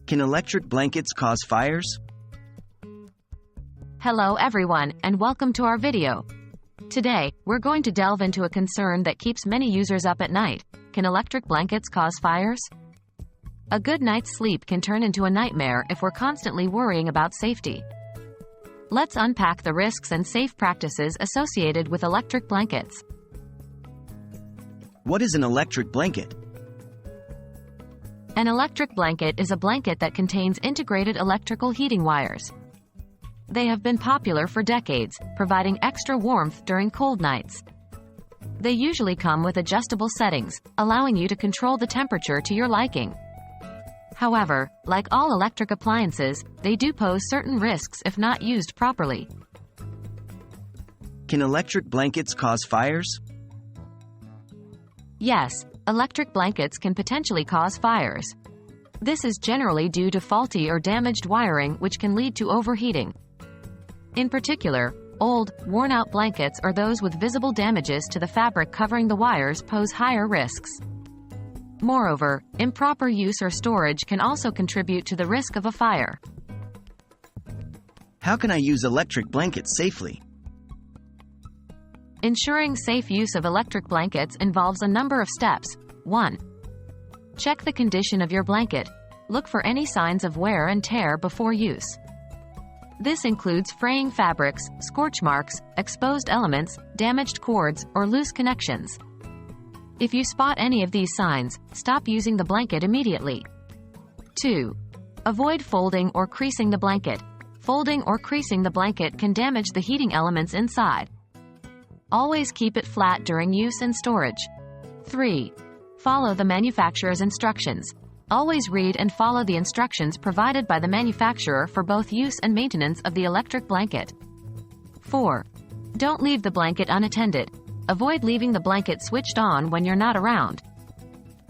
Can electric blankets cause fires? Hello everyone, and welcome to our video. Today, we're going to delve into a concern that keeps many users up at night. Can electric blankets cause fires? A good night's sleep can turn into a nightmare if we're constantly worrying about safety. Let's unpack the risks and safe practices associated with electric blankets. What is an electric blanket? An electric blanket is a blanket that contains integrated electrical heating wires. They have been popular for decades, providing extra warmth during cold nights. They usually come with adjustable settings, allowing you to control the temperature to your liking. However, like all electric appliances, they do pose certain risks if not used properly. Can electric blankets cause fires? Yes, electric blankets can potentially cause fires. This is generally due to faulty or damaged wiring, which can lead to overheating. In particular, old, worn-out blankets or those with visible damages to the fabric covering the wires pose higher risks. Moreover, improper use or storage can also contribute to the risk of a fire. How can I use electric blankets safely? Ensuring safe use of electric blankets involves a number of steps. 1. Check the condition of your blanket. Look for any signs of wear and tear before use. This includes fraying fabrics, scorch marks, exposed elements, damaged cords, or loose connections. If you spot any of these signs, stop using the blanket immediately. 2. Avoid folding or creasing the blanket. Folding or creasing the blanket can damage the heating elements inside. Always keep it flat during use and storage. 3. Follow the manufacturer's instructions. Always read and follow the instructions provided by the manufacturer for both use and maintenance of the electric blanket. 4. Don't leave the blanket unattended. Avoid leaving the blanket switched on when you're not around.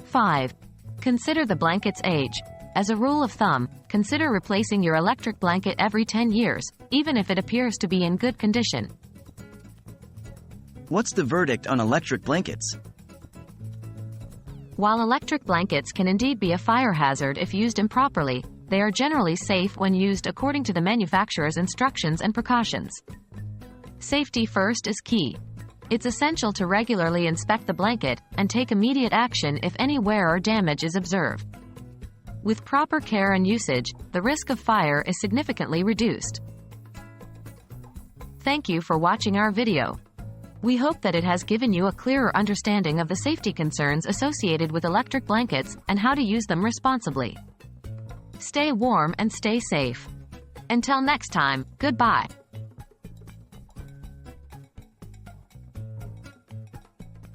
5. Consider the blanket's age. As a rule of thumb, consider replacing your electric blanket every 10 years, even if it appears to be in good condition. What's the verdict on electric blankets? While electric blankets can indeed be a fire hazard if used improperly, they are generally safe when used according to the manufacturer's instructions and precautions. Safety first is key. It's essential to regularly inspect the blanket and take immediate action if any wear or damage is observed. With proper care and usage, the risk of fire is significantly reduced. Thank you for watching our video. We hope that it has given you a clearer understanding of the safety concerns associated with electric blankets and how to use them responsibly. Stay warm and stay safe. Until next time, goodbye.